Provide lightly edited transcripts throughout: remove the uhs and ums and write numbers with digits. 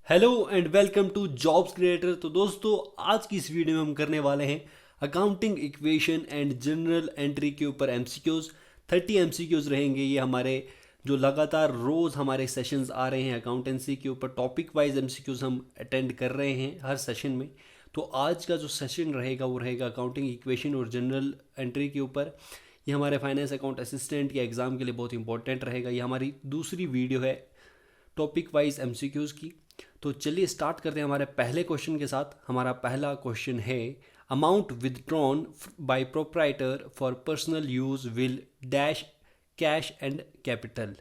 Hello and welcome to jobs creator. तो दोस्तों, आज की इस वीडियो में हम करने वाले हैं accounting equation and general entry के ऊपर एमसीक्यूज। 30 एमसीक्यूज रहेंगे ये हमारे, जो लगातार रोज़ हमारे सेशंस आ रहे हैं अकाउंटेंसी के ऊपर। टॉपिक वाइज एमसीक्यूज हम अटेंड कर रहे हैं हर सेशन में। तो आज का जो सेशन रहेगा वो रहेगा अकाउंटिंग इक्वेशन और जनरल एंट्री के ऊपर। ये हमारे फाइनेंस अकाउंट असिस्टेंट के एग्ज़ाम के लिए बहुत इंपॉर्टेंट रहेगा। ये हमारी दूसरी वीडियो है टॉपिक वाइज एमसीक्यूज़ की। तो चलिए स्टार्ट करते हैं हमारे पहले क्वेश्चन के साथ। हमारा पहला क्वेश्चन है, amount withdrawn by proprietor for personal use will dash cash and capital.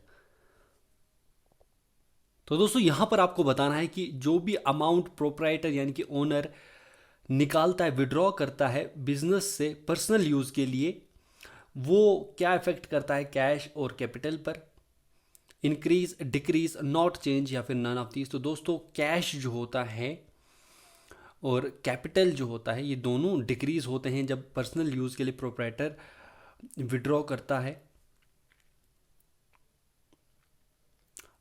तो दोस्तों, यहां पर आपको बताना है कि जो भी अमाउंट प्रोप्राइटर यानी कि ओनर निकालता है, विड्रॉ करता है बिजनेस से पर्सनल यूज के लिए, वो क्या इफेक्ट करता है कैश और कैपिटल पर। इंक्रीज, डिक्रीज, नॉट चेंज या फिर नन ऑफ दीज। तो दोस्तों, कैश जो होता है और कैपिटल जो होता है ये दोनों डिक्रीज होते हैं जब पर्सनल यूज़ के लिए प्रोप्राइटर विड्रॉ करता है।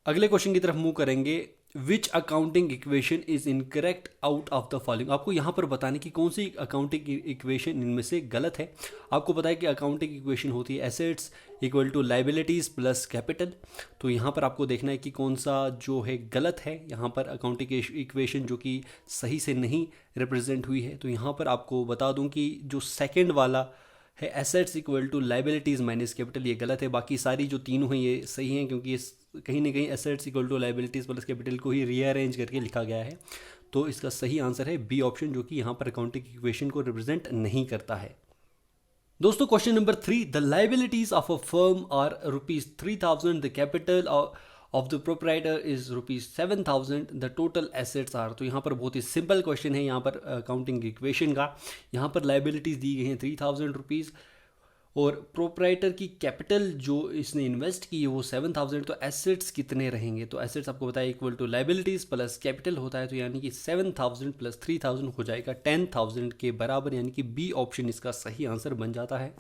अगले क्वेश्चन की तरफ मूव करेंगे। Which accounting equation is incorrect out of the following. आपको यहाँ पर बताने की कौन सी अकाउंटिंग इक्वेशन इनमें से गलत है। आपको पता है कि अकाउंटिंग इक्वेशन होती है assets equal to liabilities plus capital. तो यहाँ पर आपको देखना है कि कौन सा जो है गलत है। यहाँ पर अकाउंटिंग इक्वेशन जो कि सही से नहीं रिप्रेजेंट हुई है। तो यहाँ पर आपको बता दूँ कि जो सेकेंड वाला है assets equal to liabilities minus capital, ये गलत है। बाकी सारी जो तीनों हैं ये सही हैं, क्योंकि ये कहीं ना कहीं assets equal to liabilities plus capital को ही रीअरेंज करके लिखा गया है। तो इसका सही आंसर है बी ऑप्शन, जो कि यहाँ पर अकाउंटिंग इक्वेशन को रिप्रेजेंट नहीं करता है। दोस्तों, question number 3, the liabilities of a firm are ₹3,000, the capital of the proprietor is ₹7,000, the total assets are. तो यहाँ पर बहुत ही सिंपल क्वेश्चन है यहाँ पर अकाउंटिंग इक्वेशन का। यहाँ पर लाइबिलिटीज दी गई हैं ₹3,000 और प्रोप्राइटर की कैपिटल जो इसने इन्वेस्ट की है वो 7,000। तो एसेट्स कितने रहेंगे? तो एसेट्स आपको बताया equal to liabilities plus capital होता है। तो यानी कि 7,000 प्लस 3,000 हो जाएगा 10,000 के बराबर, यानी कि बी ऑप्शन इसका सही आंसर बन जाता है।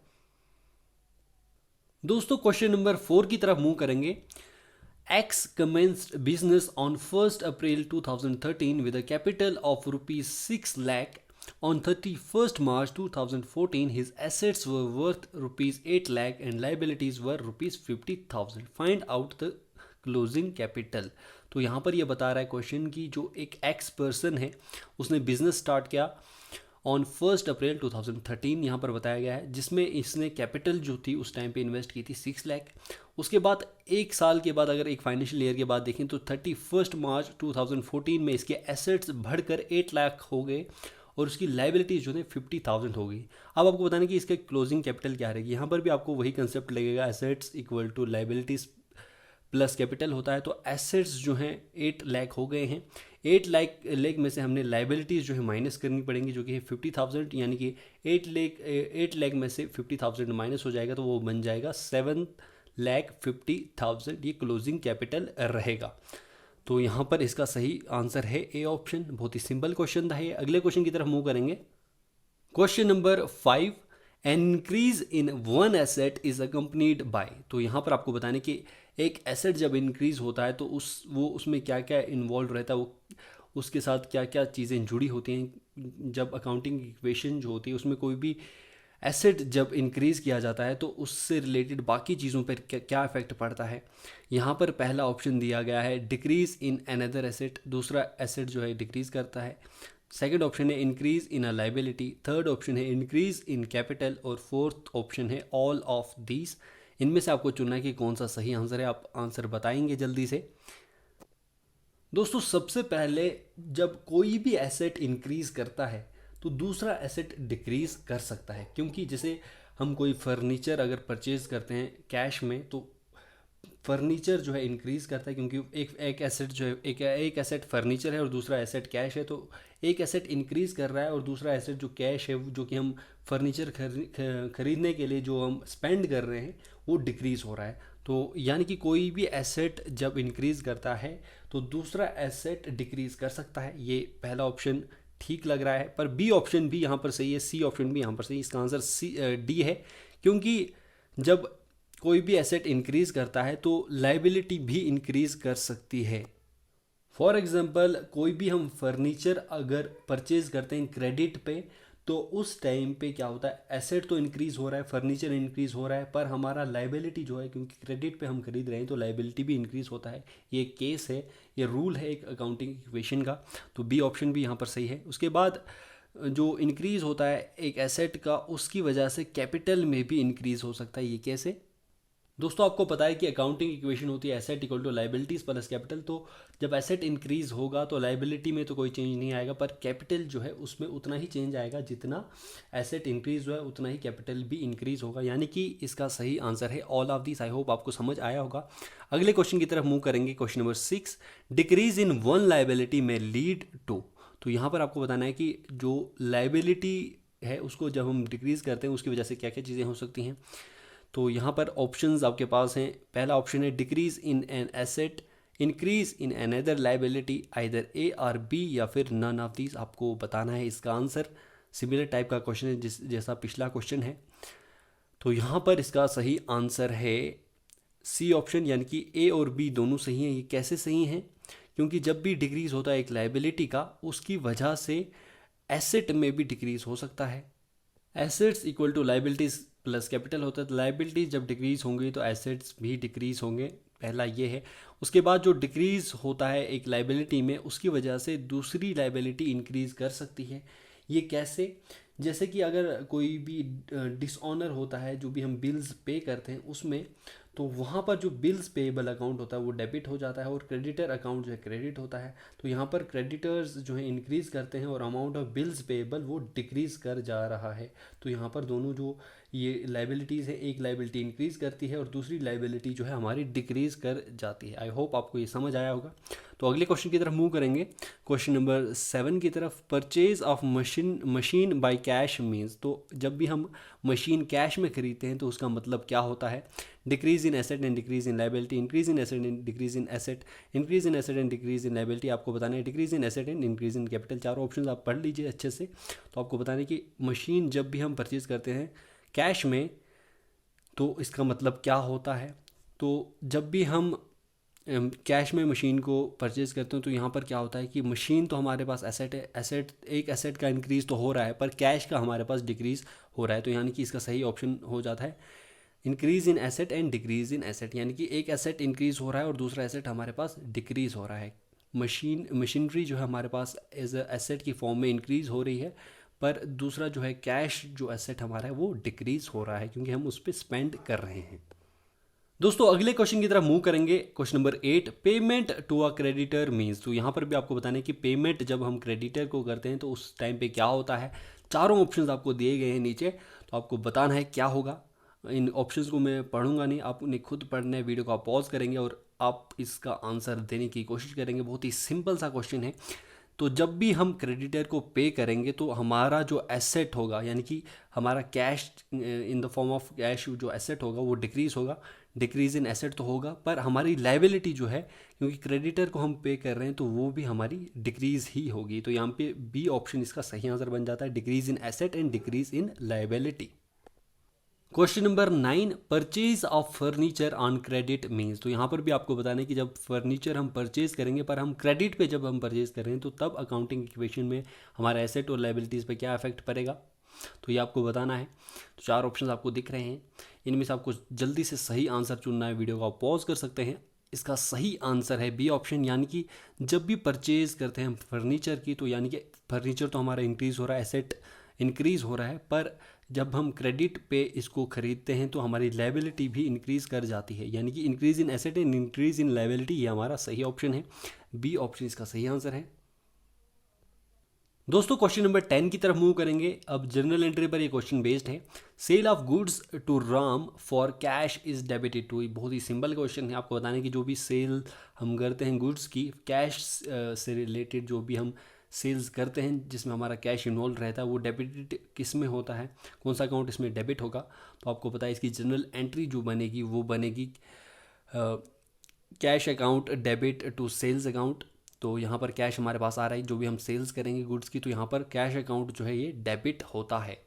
दोस्तों, क्वेश्चन नंबर 4 की तरफ मूव करेंगे। X commenced business on 1st April 2013 with a capital of ₹6 lakh. On 31st March 2014, his assets were worth ₹8 lakh and liabilities were ₹50,000. Find out the closing capital. तो यहाँ पर ये बता रहा है क्वेश्चन की जो एक एक्स पर्सन है उसने बिजनेस स्टार्ट किया ऑन 1 अप्रैल 2013, यहाँ पर बताया गया है, जिसमें इसने कैपिटल जो थी उस टाइम पे इन्वेस्ट की थी 6 लाख। उसके बाद एक साल के बाद, अगर एक फाइनेंशियल ईयर के बाद देखें तो 31 मार्च 2014 में इसके एसेट्स बढ़कर 8 लाख हो गए और उसकी लाइबिलिटीज जो है 50,000 हो गई। अब आपको बताना कि इसके क्लोजिंग कैपिटल क्या रहेगी। यहाँ पर भी आपको वही कंसेप्ट लगेगा, assets equal to liabilities plus capital होता है। तो एसेट्स जो हैं 8 लाख हो गए हैं। 8 लाख में से हमने लाइबिलिटीज़ जो है माइनस करनी पड़ेंगी, जो कि है 50,000, यानी कि 8 लाख में से 50,000 माइनस हो जाएगा तो वो बन जाएगा 7,50,000। ये क्लोजिंग कैपिटल रहेगा। तो यहाँ पर इसका सही आंसर है ए ऑप्शन। बहुत ही सिंपल क्वेश्चन था ये। अगले क्वेश्चन की तरफ मूव करेंगे। Question number 5, an increase in one asset is accompanied by. तो यहाँ पर आपको बताने कि एक एसेट जब इंक्रीज होता है तो उसमें क्या क्या इन्वॉल्व रहता है, वो उसके साथ क्या क्या चीज़ें जुड़ी होती हैं। जब अकाउंटिंग इक्वेशन जो होती है उसमें कोई भी एसेट जब इंक्रीज किया जाता है तो उससे रिलेटेड बाकी चीज़ों पर क्या इफेक्ट पड़ता है। यहाँ पर पहला ऑप्शन दिया गया है डिक्रीज इन अनदर एसेट, दूसरा एसेट जो है डिक्रीज करता है। सेकंड ऑप्शन है increase in a liability, third option है इंक्रीज इन कैपिटल और फोर्थ ऑप्शन है ऑल ऑफ दीज। इनमें से आपको चुनना है कि कौन सा सही आंसर है। आप आंसर बताएंगे जल्दी से। दोस्तों, सबसे पहले जब कोई भी एसेट इंक्रीज करता है तो दूसरा एसेट डिक्रीज कर सकता है, क्योंकि जैसे हम कोई फर्नीचर अगर परचेज करते हैं कैश में तो फर्नीचर जो है इंक्रीज करता है, क्योंकि एक एसेट जो है एक एसेट फर्नीचर है और दूसरा एसेट कैश है। तो एक एसेट इंक्रीज कर रहा है और दूसरा एसेट जो कैश है, जो कि हम फर्नीचर खरीदने के लिए जो हम स्पेंड कर रहे हैं, वो डिक्रीज हो रहा है। तो यानी कि कोई भी एसेट जब इंक्रीज करता है तो दूसरा एसेट डिक्रीज कर सकता है। ये पहला ऑप्शन ठीक लग रहा है, पर बी ऑप्शन भी यहाँ पर सही है, सी ऑप्शन भी यहाँ पर सही है। इसका आंसर डी है, क्योंकि जब कोई भी एसेट इंक्रीज करता है तो लाइबिलिटी भी इंक्रीज कर सकती है। फॉर एग्जांपल कोई भी हम फर्नीचर अगर परचेज करते हैं क्रेडिट पे, तो उस टाइम पे क्या होता है, एसेट तो इंक्रीज हो रहा है, फर्नीचर इंक्रीज हो रहा है, पर हमारा लाइबिलिटी जो है, क्योंकि क्रेडिट पे हम खरीद रहे हैं तो लाइबिलिटी भी इंक्रीज होता है। ये केस है, ये रूल है एक अकाउंटिंग इक्वेशन का। तो बी ऑप्शन भी यहाँ पर सही है। उसके बाद जो इंक्रीज होता है एक एसेट का, उसकी वजह से कैपिटल में भी इंक्रीज हो सकता है। ये कैसे? दोस्तों आपको पता है कि अकाउंटिंग इक्वेशन होती है asset equal to liabilities plus capital. तो जब एसेट इंक्रीज होगा तो लाइबिलिटी में तो कोई चेंज नहीं आएगा, पर कैपिटल जो है उसमें उतना ही चेंज आएगा, जितना एसेट इंक्रीज हुआ है उतना ही कैपिटल भी इंक्रीज होगा। यानी कि इसका सही आंसर है all of this. I hope आपको समझ आया होगा। अगले क्वेश्चन की तरफ मूव करेंगे। Question number 6, decrease in one liability में लीड टू। तो यहाँ पर आपको बताना है कि जो लाइबिलिटी है उसको जब हम डिक्रीज करते हैं उसकी वजह से क्या क्या चीज़ें हो सकती हैं। तो यहाँ पर ऑप्शंस आपके पास हैं। पहला ऑप्शन है decrease in an asset, increase in another liability, either A और बी, या फिर नन ऑफ दीज। आपको बताना है इसका आंसर। सिमिलर टाइप का क्वेश्चन है जैसा पिछला क्वेश्चन है। तो यहाँ पर इसका सही आंसर है सी ऑप्शन, यानी कि ए और बी दोनों सही हैं। ये कैसे सही हैं? क्योंकि जब भी डिक्रीज होता है एक लाइबिलिटी का, उसकी वजह से एसेट में भी डिक्रीज हो सकता है। Assets equal to liabilities plus capital होता है, तो लाइबिलिटी जब डिक्रीज होंगी तो एसेट्स भी डिक्रीज होंगे। पहला ये है। उसके बाद जो डिक्रीज होता है एक लाइबिलिटी में, उसकी वजह से दूसरी लाइबिलिटी इंक्रीज कर सकती है। ये कैसे? जैसे कि अगर कोई भी डिसऑनर होता है, जो भी हम बिल्स पे करते हैं उसमें, तो वहाँ पर जो बिल्स पेएबल अकाउंट होता है वो डेबिट हो जाता है और क्रेडिटर अकाउंट जो है क्रेडिट होता है। तो यहाँ पर क्रेडिटर्स जो है इंक्रीज करते हैं और अमाउंट ऑफ बिल्स पेएबल वो डिक्रीज कर जा रहा है। तो यहाँ पर दोनों जो ये लाइबिलिटीज़ है, एक लाइबिलिटी इंक्रीज करती है और दूसरी लाइबिलिटी जो है हमारी डिक्रीज कर जाती है। आई होप आपको ये समझ आया होगा। तो अगले क्वेश्चन की तरफ मूव करेंगे। क्वेश्चन नंबर 7 की तरफ, purchase of machine by cash means. तो जब भी हम मशीन कैश में खरीदते हैं तो उसका मतलब क्या होता है? Decrease in asset and decrease in liability, increase in asset and decrease in asset, increase in asset and decrease in liability. आपको बताना है decrease in asset and increase in capital. चारों ऑप्शन आप पढ़ लीजिए अच्छे से। तो आपको बताना है कि मशीन जब भी हम परचेज करते हैं कैश में, तो इसका मतलब क्या होता है। तो जब भी हम कैश में मशीन को परचेज़ करते हैं तो यहाँ पर क्या होता है कि मशीन तो हमारे पास एसेट है, एक एसेट का इंक्रीज़ तो हो रहा है, पर कैश का हमारे पास डिक्रीज़ हो रहा है। तो यानी कि इसका सही ऑप्शन हो जाता है increase in asset and decrease in asset. यानी कि एक एसेट इंक्रीज़ हो रहा है और दूसरा एसेट हमारे पास डिक्रीज़ हो रहा है। मशीनरी जो है हमारे पास एज अ एसेट की फॉर्म में इंक्रीज़ हो रही है, पर दूसरा जो है कैश जो एसेट हमारा है वो डिक्रीज़ हो रहा है, क्योंकि हम उस पर स्पेंड कर रहे हैं। दोस्तों अगले क्वेश्चन की तरफ मूव करेंगे। Question number 8, payment to a creditor means. तो यहाँ पर भी आपको बताना है कि पेमेंट जब हम क्रेडिटर को करते हैं तो उस टाइम पे क्या होता है। चारों ऑप्शंस आपको दिए गए हैं नीचे, तो आपको बताना है क्या होगा। इन ऑप्शंस को मैं पढ़ूंगा नहीं, आप उन्हें खुद पढ़ना है। वीडियो को आप पॉज करेंगे और आप इसका आंसर देने की कोशिश करेंगे। बहुत ही सिंपल सा क्वेश्चन है। तो जब भी हम क्रेडिटर को पे करेंगे तो हमारा जो एसेट होगा, यानी कि हमारा cash in the form of cash जो एसेट होगा वो डिक्रीज होगा। डिक्रीज इन एसेट तो होगा, पर हमारी लाइबिलिटी जो है, क्योंकि क्रेडिटर को हम पे कर रहे हैं, तो वो भी हमारी डिक्रीज ही होगी। तो यहाँ पे बी ऑप्शन इसका सही आंसर बन जाता है, decrease in asset and decrease in liability. Question number 9, purchase of furniture on credit means. तो यहाँ पर भी आपको बताना है कि जब फर्नीचर हम परचेज करेंगे, पर हम क्रेडिट पे जब हम परचेज कर रहे हैं, तो तब अकाउंटिंग इक्वेशन में हमारा एसेट और लाइबिलिटीज़ पे क्या इफेक्ट पड़ेगा, तो ये आपको बताना है। तो 4 ऑप्शन आपको दिख रहे हैं, इनमें से आपको जल्दी से सही आंसर चुनना है। वीडियो को आप पॉज कर सकते हैं। इसका सही आंसर है बी ऑप्शन, यानी कि जब भी परचेज करते हैं हम फर्नीचर की, तो यानी कि फर्नीचर तो हमारा इंक्रीज़ हो रहा है, एसेट इंक्रीज़ हो रहा है, पर जब हम क्रेडिट पे इसको खरीदते हैं तो हमारी लाइबिलिटी भी इंक्रीज़ कर जाती है। यानी कि increase in asset and increase in liability, ये हमारा सही ऑप्शन है। बी ऑप्शन इसका सही आंसर है। दोस्तों क्वेश्चन नंबर 10 की तरफ मूव करेंगे। अब जनरल एंट्री पर ये क्वेश्चन बेस्ड है। Sale of goods to Ram for cash is debited to. बहुत ही सिंपल क्वेश्चन है। आपको बताना है कि जो भी सेल हम करते हैं गुड्स की, कैश से रिलेटेड जो भी हम सेल्स करते हैं जिसमें हमारा कैश इन्वॉल्व रहता है, वो डेबिटेड किस में होता है, कौन सा अकाउंट इसमें डेबिट होगा। तो आपको पता है इसकी जनरल एंट्री जो बनेगी वो बनेगी cash account debit to sales account. तो यहाँ पर कैश हमारे पास आ रहा है, जो भी हम सेल्स करेंगे गुड्स की, तो यहाँ पर कैश अकाउंट जो है ये डेबिट होता है।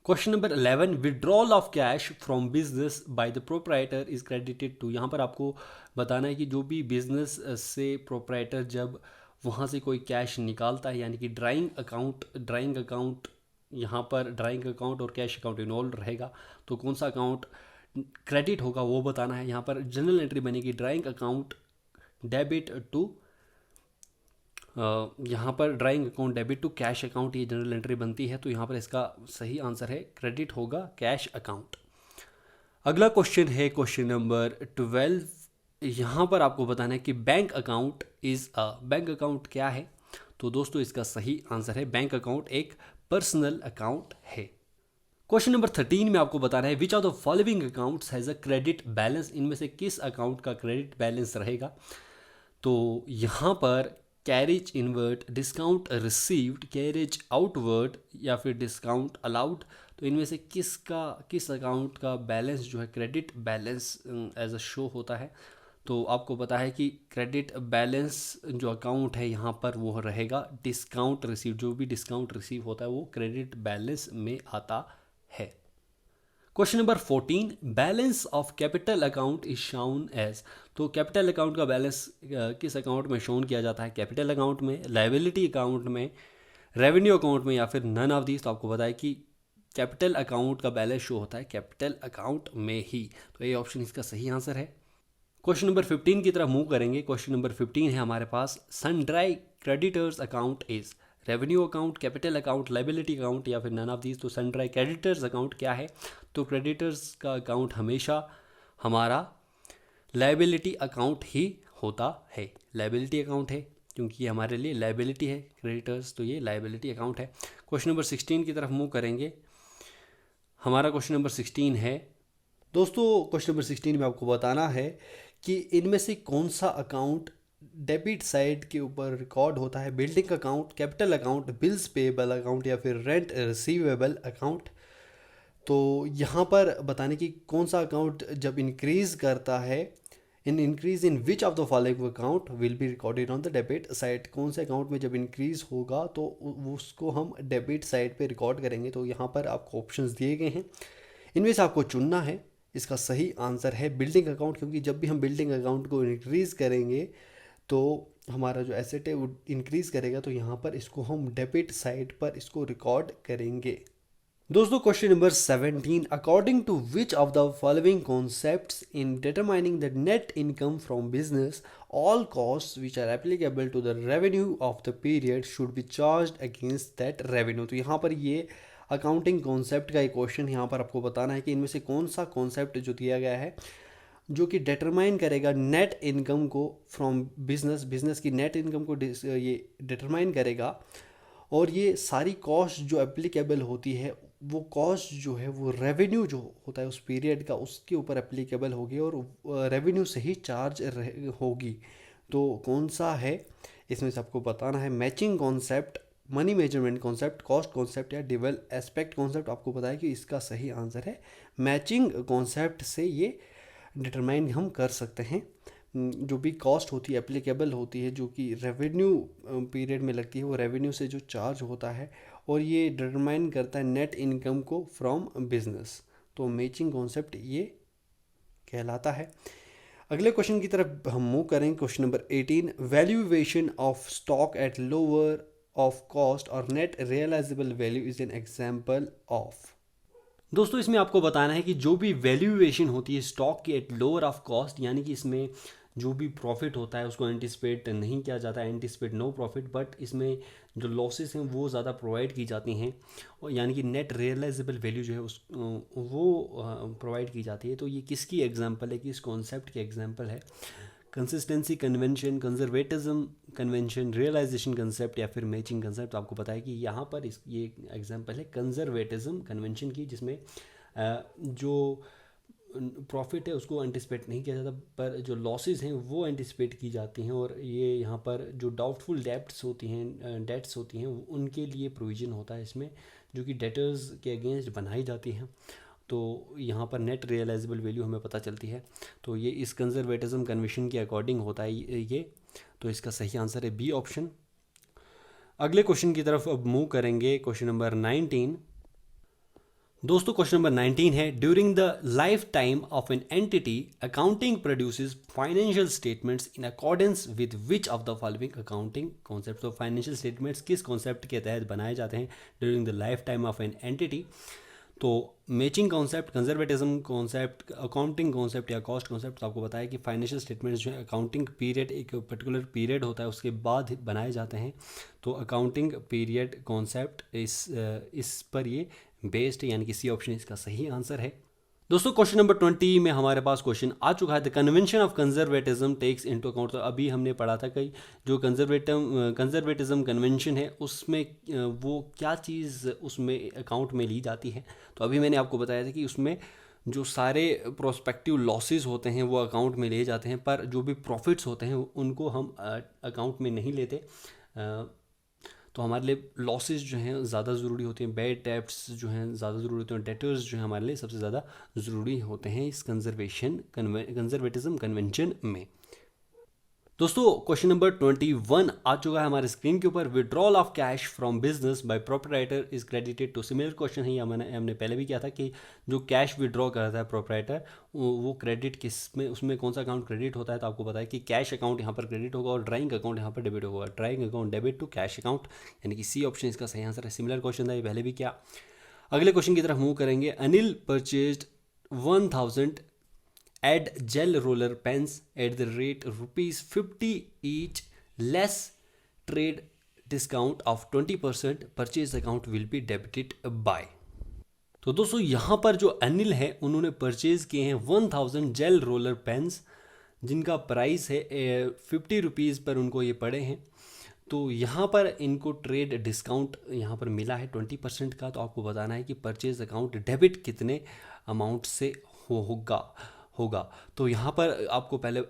Question number 11, withdrawal of cash from business by the proprietor is credited to. यहाँ पर आपको बताना है कि जो भी बिजनेस से प्रोप्राइटर जब वहाँ से कोई कैश निकालता है, यानी कि ड्राइंग अकाउंट यहाँ पर ड्राइंग अकाउंट और कैश अकाउंट इन्वॉल्व रहेगा, तो कौन सा अकाउंट क्रेडिट होगा वो बताना है। यहाँ पर जनरल एंट्री बनेगी ड्राइंग अकाउंट डेबिट टू, यहाँ पर drawing account debit to cash account, ये जनरल एंट्री बनती है। तो यहाँ पर इसका सही आंसर है क्रेडिट होगा कैश अकाउंट। अगला क्वेश्चन है क्वेश्चन नंबर 12। यहाँ पर आपको बताना है कि बैंक अकाउंट बैंक अकाउंट क्या है। तो दोस्तों इसका सही आंसर है बैंक अकाउंट एक पर्सनल अकाउंट है। क्वेश्चन नंबर 13 में आपको बताना है विच of the following accounts has a credit balance. इनमें से किस अकाउंट का क्रेडिट बैलेंस रहेगा। तो यहाँ पर carriage inward, discount received, carriage outward या फिर डिस्काउंट अलाउड, तो इनमें से किस अकाउंट का बैलेंस जो है credit balance as a show होता है। तो आपको पता है कि क्रेडिट बैलेंस जो अकाउंट है यहाँ पर वो रहेगा डिस्काउंट रिसीव। जो भी डिस्काउंट रिसीव होता है वो क्रेडिट बैलेंस में आता है। Question number 14, balance of capital account is shown as. तो कैपिटल अकाउंट का बैलेंस किस अकाउंट में शोन किया जाता है, कैपिटल अकाउंट में, लायबिलिटी अकाउंट में, रेवेन्यू अकाउंट में या फिर नन ऑफ दीज। तो आपको बताया कि कैपिटल अकाउंट का बैलेंस शो होता है कैपिटल अकाउंट में ही। तो ये ऑप्शन इसका सही आंसर है। क्वेश्चन नंबर 15 की तरफ मूव करेंगे। क्वेश्चन नंबर 15 है हमारे पास sundry creditors account is revenue account, capital account, liability account या फिर नन ऑफ दीज। तो सनड्राई क्रेडिटर्स अकाउंट क्या है। तो क्रेडिटर्स का अकाउंट हमेशा हमारा लायबिलिटी अकाउंट ही होता है। लायबिलिटी अकाउंट है क्योंकि ये हमारे लिए लायबिलिटी है क्रेडिटर्स, तो ये लायबिलिटी अकाउंट है। क्वेश्चन नंबर 16 की तरफ मूव करेंगे। हमारा क्वेश्चन नंबर 16 है दोस्तों, क्वेश्चन नंबर 16 में आपको बताना है कि इनमें से कौन सा अकाउंट डेबिट साइड के ऊपर रिकॉर्ड होता है। Building account, capital account, bills payable account या फिर रेंट रिसीवेबल अकाउंट। तो यहाँ पर बताने की कौन सा अकाउंट जब इंक्रीज करता है, increase in which of the following account will be recorded on the debit side. कौन से अकाउंट में जब इंक्रीज होगा तो उसको हम डेबिट साइड पे रिकॉर्ड करेंगे। तो यहाँ पर आपको ऑप्शंस दिए गए हैं, इनमें से आपको चुनना है। इसका सही आंसर है बिल्डिंग अकाउंट, क्योंकि जब भी हम बिल्डिंग अकाउंट को इंक्रीज़ करेंगे तो हमारा जो एसेट है वो इंक्रीज़ करेगा। तो यहाँ पर इसको हम डेबिट साइड पर इसको रिकॉर्ड करेंगे। दोस्तों question number 17, according to which of the following concepts in determining the net income from business all cost which are applicable to the revenue of the period should be charged against that revenue. तो यहाँ पर ये accounting concept का एक question यहाँ पर आपको बताना है कि इनमें से कौन सा कॉन्सेप्ट जो दिया गया है जो कि डिटरमाइन करेगा नेट इनकम को फ्रॉम बिजनेस की नेट इनकम को ये डिटरमाइन करेगा। और ये सारी कॉस्ट जो एप्लीकेबल होती है वो कॉस्ट जो है वो रेवेन्यू जो होता है उस पीरियड का उसके ऊपर एप्लीकेबल होगी और रेवेन्यू से ही चार्ज होगी। तो कौन सा है इसमें से आपको बताना है। Matching concept, money measurement concept, cost concept या डिवेल एस्पेक्ट कॉन्सेप्ट। आपको बताया कि इसका सही आंसर है मैचिंग कॉन्सेप्ट से ये डिटरमाइन हम कर सकते हैं। जो भी कॉस्ट होती है एप्लीकेबल होती है जो कि रेवेन्यू पीरियड में लगती है वो रेवेन्यू से जो चार्ज होता है और ये डिटरमाइन करता है नेट इनकम को फ्रॉम बिजनेस। तो मैचिंग कॉन्सेप्ट ये कहलाता है। अगले क्वेश्चन की तरफ हम मूव करेंगे। Question number 18, valuation of stock at lower of cost और net realisable value is an example of. दोस्तों इसमें आपको बताना है कि जो भी वैल्यूएशन होती है स्टॉक की एट लोअर ऑफ कॉस्ट, यानी कि इसमें जो भी प्रॉफिट होता है उसको एंटिसिपेट नहीं किया जाता है, एंटिसिपेट नो प्रॉफिट, बट इसमें जो लॉसेस हैं वो ज़्यादा प्रोवाइड की जाती हैं और यानी कि नेट रियलाइजेबल वैल्यू जो है उस वो प्रोवाइड की जाती है। तो ये किसकी एग्जांपल है, किस कॉन्सेप्ट की एग्जांपल है। Consistency convention, conservatism convention, realisation concept या फिर मैचिंग कंसेप्ट। आपको पता है कि यहाँ पर ये एग्जांपल है कंजर्वेटिज्म कन्वेंशन की, जिसमें जो प्रॉफिट है उसको एंटिसिपेट नहीं किया जाता पर जो लॉसेस हैं वो एंटिसिपेट की जाती हैं। और ये यहाँ पर जो डाउटफुल डेट्स होती हैं उनके लिए प्रोविज़न होता है इसमें, जो कि डेटर्स के अगेंस्ट बनाई जाती हैं। तो यहाँ पर नेट रियलाइजेबल वैल्यू हमें पता चलती है। तो ये इस कंजर्वेटिज्म कन्वेंशन के अकॉर्डिंग होता है ये। तो इसका सही आंसर है बी ऑप्शन। अगले क्वेश्चन की तरफ अब मूव करेंगे। क्वेश्चन नंबर 19, दोस्तों क्वेश्चन नंबर 19 है, during the life time of an entity accounting produces financial statements in accordance with which of the following accounting concept. Of financial statements किस concept के तहत बनाए जाते हैं during the life time of an entity. तो matching concept, conservatism concept, accounting concept या cost concept. आपको बताया कि फाइनेंशियल स्टेटमेंट्स जो है अकाउंटिंग पीरियड, एक पर्टिकुलर पीरियड होता है उसके बाद बनाए जाते हैं। तो अकाउंटिंग पीरियड कॉन्सेप्ट इस पर ये बेस्ड, यानी कि सी ऑप्शन इसका सही आंसर है। दोस्तों क्वेश्चन नंबर 20 में हमारे पास क्वेश्चन आ चुका है, the convention of conservatism takes into account. तो अभी हमने पढ़ा था कि जो कंजर्वेटिज्म कन्वेंशन है उसमें वो क्या चीज़ उसमें अकाउंट में ली जाती है। तो अभी मैंने आपको बताया था कि उसमें जो सारे प्रोस्पेक्टिव लॉसेस होते हैं वो अकाउंट में ले जाते हैं, पर जो भी प्रॉफिट्स होते हैं उनको हम अकाउंट में नहीं लेते। तो हमारे लिए लॉसेस जो हैं ज़्यादा ज़रूरी होते हैं, बैड डेब्ट्स जो हैं ज़्यादा ज़रूरी होते हैं, डेटर्स जो हैं हमारे लिए सबसे ज़्यादा ज़रूरी होते हैं इस कंजर्वेटिज्म कन्वेंशन में। दोस्तों क्वेश्चन नंबर 21 आ चुका है हमारे स्क्रीन के ऊपर, withdrawal of cash from business by proprietor is credited to. Similar question है, हमने पहले भी किया था कि जो कैश विड्रॉ करता है प्रोप्राइटर वो क्रेडिट किस में, उसमें कौन सा अकाउंट क्रेडिट होता है। तो आपको पता है कि कैश अकाउंट यहाँ पर क्रेडिट होगा और ड्राइंग अकाउंट यहाँ पर डेबिट होगा। Drawing account debit to cash account, यानी कि सी ऑप्शन इसका सही आंसर है। सिमिलर क्वेश्चन था, ये पहले भी किया। अगले क्वेश्चन की तरफ मूव करेंगे। Anil purchased 1000 add gel roller pens at the rate ₹50 each less trade discount of 20%, purchase account will be debited by। तो दोस्तों यहाँ पर जो अनिल है उन्होंने परचेज किए हैं 1000 जेल रोलर पेन्स, जिनका प्राइस है ₹50 पर उनको ये पड़े हैं। तो यहाँ पर इनको ट्रेड डिस्काउंट यहाँ पर मिला है 20% का। तो आपको बताना है कि परचेज अकाउंट डेबिट कितने अमाउंट से होगा। तो यहाँ पर आपको पहले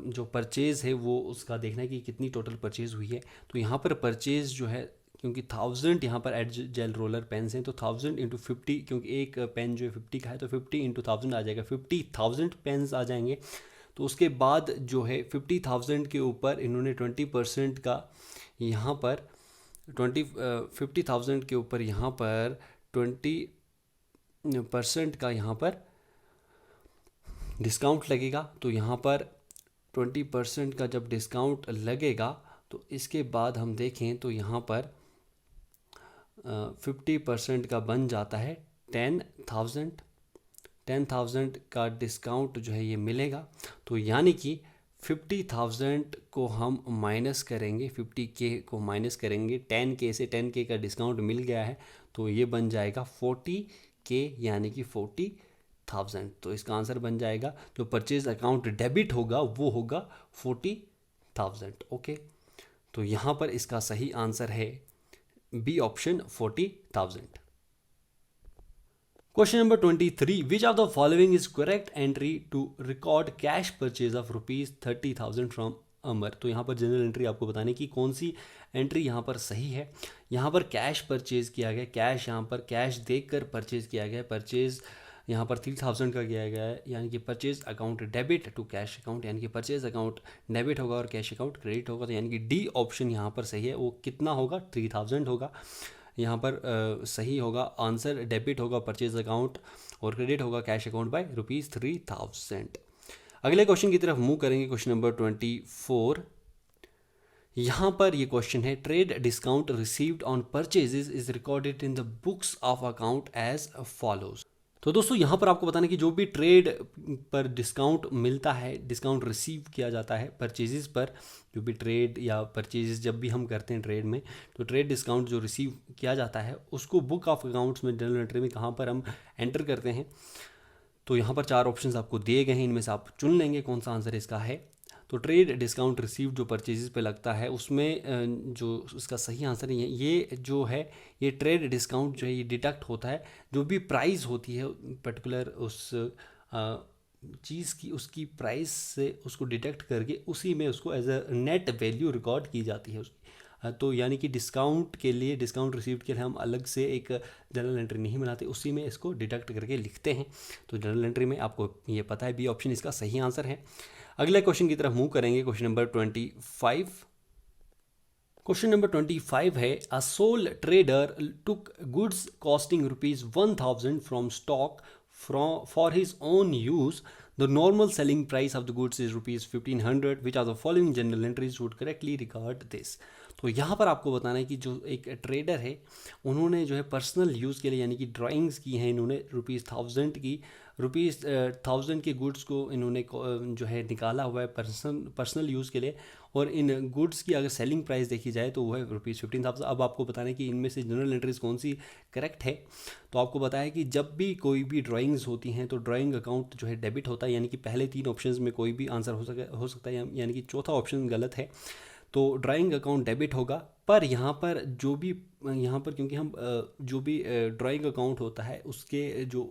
जो परचेज़ है वो उसका देखना है कि कितनी टोटल परचेज़ हुई है। तो यहाँ पर परचेज़ जो है, क्योंकि 1000 यहाँ पर एड जेल रोलर पेन्स हैं, तो 1000 इंटू 50, क्योंकि एक पेन जो है 50 का है तो 50 इंटू 1000 आ जाएगा, 50,000 पेन्स आ जाएंगे। तो उसके बाद जो है 50,000 के ऊपर इन्होंने 20% का यहाँ पर 50,000 के ऊपर यहाँ पर 20% का यहाँ पर डिस्काउंट लगेगा। तो यहाँ पर 20% का जब डिस्काउंट लगेगा तो इसके बाद हम देखें तो यहाँ पर 50% का बन जाता है 10,000 का डिस्काउंट जो है ये मिलेगा। तो यानी कि 50,000 को हम माइनस करेंगे, 50K को माइनस करेंगे 10K से, 10K का डिस्काउंट मिल गया है तो ये बन जाएगा 40K, यानी कि 40,000। तो इसका आंसर बन जाएगा जो परचेज अकाउंट डेबिट होगा वो होगा 40,000। ओके, तो यहाँ पर इसका सही आंसर है B option 40,000। Question number 23, which of the following is correct entry to record cash purchase of ₹30,000 from Amar. तो यहाँ पर जनरल एंट्री आपको बताने की कौन सी एंट्री यहाँ पर सही है। यहाँ पर कैश परचेज किया गया, कैश यहाँ पर कैश देखकर परचेज किया गया, परचेज यहाँ पर 3000 का किया गया है, यानी कि purchase account debit to cash account, यानी कि परचेज अकाउंट डेबिट होगा और कैश अकाउंट क्रेडिट होगा। तो यानी कि डी ऑप्शन यहाँ पर सही है। वो कितना होगा, 3000 होगा यहाँ पर सही होगा आंसर। डेबिट होगा परचेज अकाउंट और क्रेडिट होगा कैश अकाउंट बाय ₹3000। अगले क्वेश्चन की तरफ मूव करेंगे, क्वेश्चन नंबर 24। यहाँ पर ये क्वेश्चन है, trade discount received on purchases is recorded in the books of account as follows. तो दोस्तों यहाँ पर आपको बताना कि जो भी ट्रेड पर डिस्काउंट मिलता है, डिस्काउंट रिसीव किया जाता है परचेजेस पर, जो भी ट्रेड या परचेजेस जब भी हम करते हैं ट्रेड में, तो ट्रेड डिस्काउंट जो रिसीव किया जाता है उसको बुक ऑफ अकाउंट्स में, जनरल एंट्री में कहाँ पर हम एंटर करते हैं। तो यहाँ पर 4 ऑप्शंस आपको दिए गए हैं, इनमें से आप चुन लेंगे कौन सा आंसर इसका है। तो ट्रेड डिस्काउंट रिसीव जो परचेजेस पे लगता है उसमें जो उसका सही आंसर है ये जो है, ये ट्रेड डिस्काउंट जो है ये डिडक्ट होता है जो भी प्राइस होती है पर्टिकुलर उस चीज़ की, उसकी प्राइस से उसको डिडक्ट करके उसी में उसको as a net value record की जाती है उसकी। तो यानी कि डिस्काउंट के लिए, डिस्काउंट रिसीव्ड के लिए हम अलग से एक जनरल एंट्री नहीं बनाते, उसी में इसको डिडक्ट करके लिखते हैं। तो जनरल एंट्री में आपको ये पता है, बी ऑप्शन इसका सही आंसर है। अगले क्वेश्चन की तरफ मूव करेंगे, क्वेश्चन नंबर 25। क्वेश्चन नंबर 25 है, a soul trader took goods costing ₹1000 from stock for his own use. The normal selling price of the goods is ₹1500. Which are the following general entries would correctly record this? तो यहाँ पर आपको बताना है कि जो एक ट्रेडर है उन्होंने जो है पर्सनल यूज़ के लिए यानी कि ड्राइंग्स की हैं इन्होंने ₹1000 की, ₹1000 के गुड्स को इन्होंने जो है निकाला हुआ है पर्सनल यूज़ के लिए, और इन गुड्स की अगर सेलिंग प्राइस देखी जाए तो वो है ₹15,000. अब आपको बताना है कि इनमें से जनरल एंट्रीज कौन सी करेक्ट है. तो आपको बताया है कि जब भी कोई भी ड्राइंग्स होती हैं तो ड्राइंग अकाउंट जो है डेबिट होता है, यानी कि पहले 3 ऑप्शंस में कोई भी आंसर हो सकता है, यानी कि चौथा ऑप्शन गलत है. तो ड्राइंग अकाउंट डेबिट होगा, पर यहाँ पर जो भी क्योंकि हम जो भी ड्राइंग अकाउंट होता है उसके जो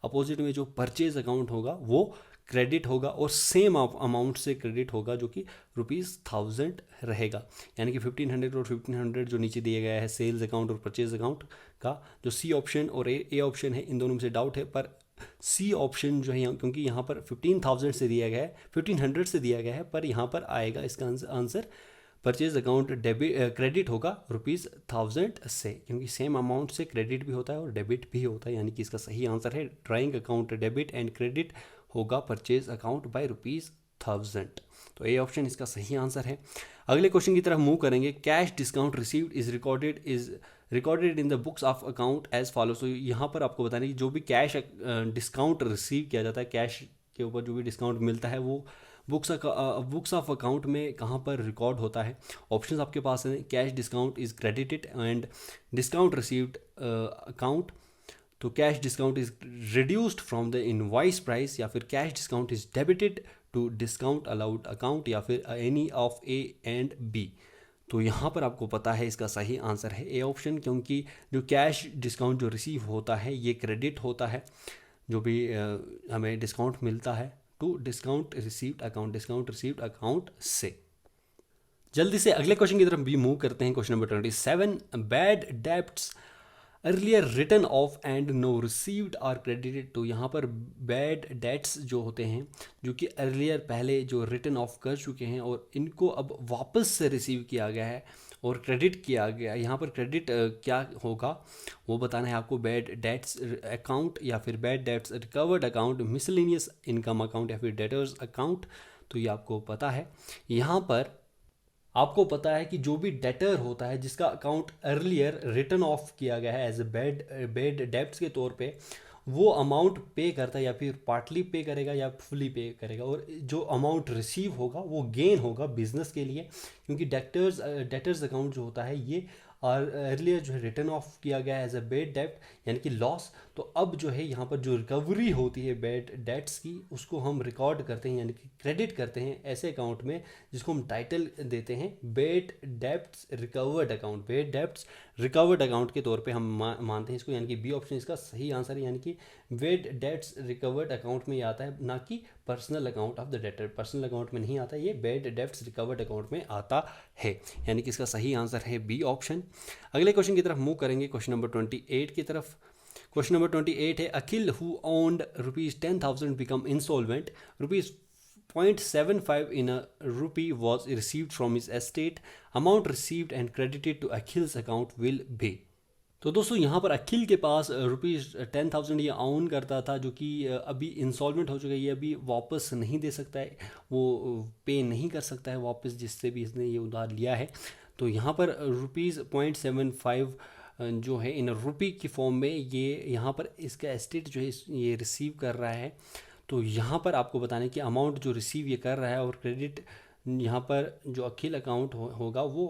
अपोजिट में जो परचेज अकाउंट होगा वो क्रेडिट होगा और सेम अमाउंट से क्रेडिट होगा जो कि ₹1000 रहेगा. यानी कि 1500 और 1500 जो नीचे दिया गया है सेल्स अकाउंट और परचेज अकाउंट का, जो सी ऑप्शन और ए ऑप्शन है इन दोनों में से डाउट है, पर सी ऑप्शन जो है क्योंकि यहाँ पर 15,000 से दिया गया है 1500 से दिया गया है, पर यहाँ पर आएगा इसका आंसर परचेज अकाउंट क्रेडिट होगा ₹1000 से, क्योंकि सेम अमाउंट से क्रेडिट भी होता है और डेबिट भी होता है. यानी कि इसका सही आंसर है drawing account debit and credit होगा परचेज अकाउंट बाय ₹1000. तो ए ऑप्शन इसका सही आंसर है. अगले क्वेश्चन की तरफ मूव करेंगे. Cash discount received is recorded in the books of account as follow. तो यहाँ पर आपको बताना है कि जो भी कैश डिस्काउंट रिसीव किया जाता है, कैश के ऊपर जो भी डिस्काउंट मिलता है वो बुक्स ऑफ अकाउंट में कहाँ पर रिकॉर्ड होता है. ऑप्शंस आपके पास हैं. Cash discount is credited and discount received account. तो cash discount is reduced from the invoice price, या फिर cash discount is debited to discount allowed account, या फिर any of A and B. तो यहाँ पर आपको पता है इसका सही आंसर है ए ऑप्शन, क्योंकि जो कैश डिस्काउंट जो रिसीव होता है ये क्रेडिट होता है, जो भी हमें डिस्काउंट मिलता है टू डिस्काउंट रिसीव्ड अकाउंट से. जल्दी से अगले क्वेश्चन की तरफ भी मूव करते हैं. Question number 27, bad debts earlier written off and now received are credited. तो यहाँ पर बैड डेट्स जो होते हैं जो कि अर्लियर पहले जो रिटर्न ऑफ कर चुके हैं और इनको अब वापस से रिसीव किया गया है और क्रेडिट किया गया. यहाँ पर क्रेडिट क्या होगा वो बताना है आपको. बैड डेट्स अकाउंट, या फिर bad debts recovered account, miscellaneous income account, या फिर डेटर्स अकाउंट. तो ये आपको पता है. यहाँ पर आपको पता है कि जो भी डेटर होता है जिसका अकाउंट अर्लियर रिटर्न ऑफ किया गया है एज ए बैड डेब्ट्स के तौर पे, वो अमाउंट पे करता है, या फिर पार्टली पे करेगा या फुली पे करेगा, और जो अमाउंट रिसीव होगा वो गेन होगा बिजनेस के लिए, क्योंकि डेटर्स अकाउंट जो होता है ये और अर्लियर जो है रिटर्न ऑफ किया गया है एज अ बैड डेब्ट यानी कि लॉस. तो अब जो है यहाँ पर जो रिकवरी होती है बैड डेट्स की उसको हम रिकॉर्ड करते हैं यानी कि क्रेडिट करते हैं ऐसे अकाउंट में जिसको हम टाइटल देते हैं bad debts recovered account. Bad debts recovered account के तौर पे हम मानते हैं इसको, यानी कि बी ऑप्शन इसका सही आंसर है. यानी कि बैड डेट्स रिकवर्ड अकाउंट में आता है, ना कि personal account of the debtor. Personal account में नहीं आता, ये बैड डेब्ट्स रिकवर्ड अकाउंट में आता है. यानी कि इसका सही आंसर है बी ऑप्शन. अगले क्वेश्चन की तरफ मूव करेंगे, क्वेश्चन नंबर 28 की तरफ. क्वेश्चन नंबर 28 है, Akhil who owned ₹10,000 become insolvent. ₹0.75 in a rupee was received from his estate. Amount received and credited to Akhil's account will be. तो दोस्तों यहाँ पर अखिल के पास ₹10,000 ये ऑन करता था जो कि अभी इंसॉल्वेंट हो चुका है, ये अभी वापस नहीं दे सकता है, वो पे नहीं कर सकता है वापस जिससे भी इसने ये उधार लिया है. तो यहाँ पर ₹0.75 जो है इन रुपी की फॉर्म में ये यहाँ पर इसका एस्टेट जो है ये रिसीव कर रहा है. तो यहाँ पर आपको बताने कि अमाउंट जो रिसीव ये कर रहा है और क्रेडिट यहाँ पर जो अखिल अकाउंट होगा वो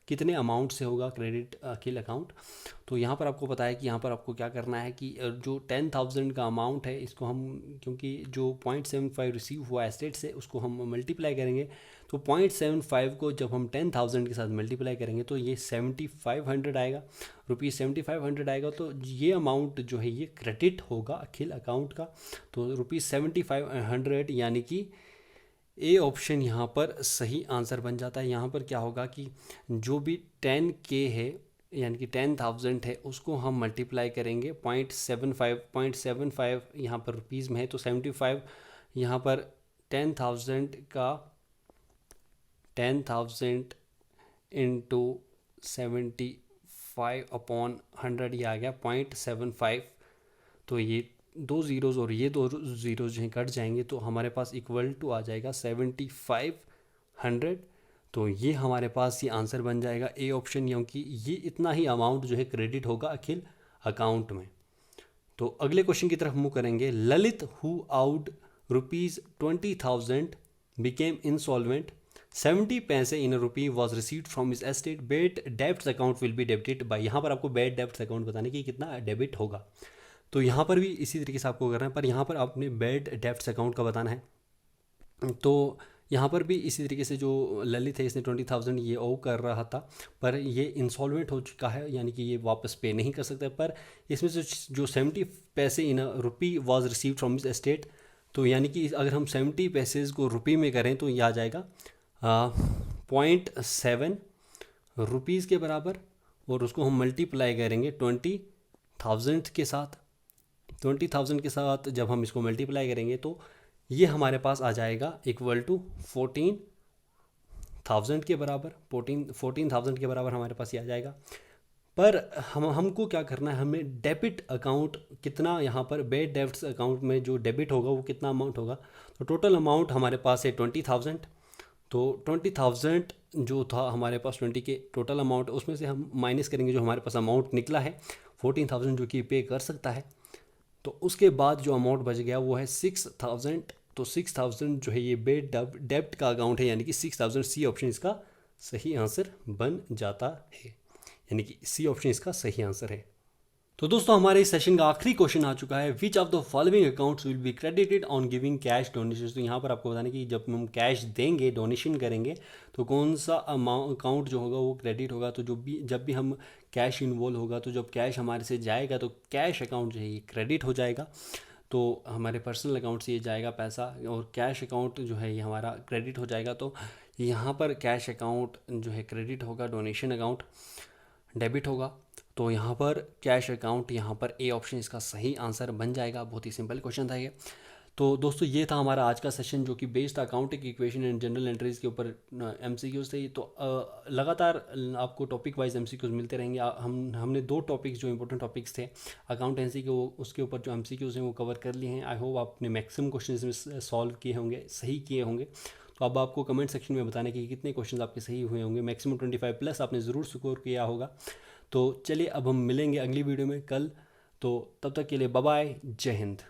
कितने अमाउंट से होगा क्रेडिट अखिल अकाउंट. तो यहाँ पर आपको पता है कि यहाँ पर आपको क्या करना है कि जो 10,000 का अमाउंट है इसको हम, क्योंकि जो 0.75 रिसीव हुआ एस्टेट से उसको हम मल्टीप्लाई करेंगे. तो 0.75 को जब हम 10,000 के साथ मल्टीप्लाई करेंगे तो ये 7,500 आएगा, ₹7,500 आएगा. तो ये अमाउंट जो है ये क्रेडिट होगा अखिल अकाउंट का. तो ₹7,500 यानी कि ए ऑप्शन यहाँ पर सही आंसर बन जाता है. यहाँ पर क्या होगा कि जो भी 10K है यानी कि 10,000 है उसको हम मल्टीप्लाई करेंगे 0.75 यहाँ पर रुपीज़ में है तो 75 यहाँ पर 10,000 का 10,000 इंटू 75/100 ये आ गया 0.75। तो ये दो ज़ीरोज़ और ये दो ज़ीरोज़ जो हैं कट जाएंगे तो हमारे पास इक्वल टू आ जाएगा 7500। तो ये हमारे पास ये आंसर बन जाएगा ए ऑप्शन, क्योंकि ये इतना ही अमाउंट जो है क्रेडिट होगा अखिल अकाउंट में। तो अगले क्वेश्चन की तरफ मूव करेंगे। Lalit who out ₹20,000 became insolvent, 70 पैसे in rupee was received from his estate, bad debts account will be debited by. यहाँ पर आपको बेड डेब्ट्स अकाउंट बताने की कितना डेबिट होगा। तो यहाँ पर भी इसी तरीके से आपको करना है, पर यहाँ पर आपने बेड डेब्ट्स अकाउंट का बताना है। तो यहाँ पर भी इसी तरीके से जो ललित है इसने 20,000 ये ओव कर रहा था, पर ये इंसॉल्वेंट हो चुका है, यानी कि ये वापस पे नहीं कर सकता। पर इसमें से जो 70 पैसे in rupee was receive from his estate, तो यानी कि अगर हम 70 पैसेज को रुपी में करें तो ये आ जाएगा 0.7 रुपीज़ के बराबर, और उसको हम मल्टीप्लाई करेंगे 20,000 के साथ। 20,000 के साथ जब हम इसको मल्टीप्लाई करेंगे तो ये हमारे पास आ जाएगा इक्वल टू 14,000 के बराबर। 14,000 के बराबर हमारे पास ये आ जाएगा। पर हमको क्या करना है, हमें डेबिट अकाउंट कितना, यहाँ पर बेड डेब्ट्स अकाउंट में जो डेबिट होगा वो कितना अमाउंट होगा। तो टोटल अमाउंट हमारे पास है 20,000। तो 20,000 जो था हमारे पास 20 के टोटल अमाउंट, उसमें से हम माइनस करेंगे जो हमारे पास अमाउंट निकला है 14,000 जो कि पे कर सकता है। तो उसके बाद जो अमाउंट बच गया वो है 6,000। तो 6,000 जो है ये बेड डेब्ट का अकाउंट है, यानी कि 6,000 सी ऑप्शन इसका सही आंसर बन जाता है, यानी कि सी ऑप्शन इसका सही आंसर है। तो दोस्तों हमारे इस सेशन का आखिरी क्वेश्चन आ चुका है। विच of the following accounts will be credited on giving cash donation. तो यहाँ पर आपको बताने कि जब हम कैश देंगे, डोनेशन करेंगे, तो कौन सा अकाउंट जो होगा वो क्रेडिट होगा। तो जब भी हम कैश इन्वॉल्व होगा, तो जब कैश हमारे से जाएगा तो कैश अकाउंट जो है ये क्रेडिट हो जाएगा। तो हमारे पर्सनल अकाउंट से ये जाएगा पैसा, और कैश अकाउंट जो है ये हमारा क्रेडिट हो जाएगा। तो यहाँ पर कैश अकाउंट जो है क्रेडिट होगा, डोनेशन अकाउंट डेबिट होगा। तो यहाँ पर कैश अकाउंट, यहाँ पर ए ऑप्शन इसका सही आंसर बन जाएगा। बहुत ही सिंपल क्वेश्चन था ये। तो दोस्तों ये था हमारा आज का सेशन, जो कि based accounting equation and general entries के ऊपर एमसीक्यूज थे। तो लगातार आपको टॉपिक वाइज एमसीक्यूज मिलते रहेंगे। हमने 2 टॉपिक्स जो इंपॉर्टेंट टॉपिक्स थे अकाउंटेंसी के, वो उसके ऊपर जो एमसीक्यूज हैं वो कवर कर लिए हैं। आई होप आपने मैक्सिमम क्वेश्चन इसमें सॉल्व किए होंगे, सही किए होंगे। तो अब आपको कमेंट सेक्शन में बताने कि कितने क्वेश्चन आपके सही हुए होंगे। मैक्सिमम 25+ आपने ज़रूर स्कोर किया होगा। तो चलिए अब हम मिलेंगे अगली वीडियो में कल। तो तब तक के लिए बाय बाय, जय हिंद।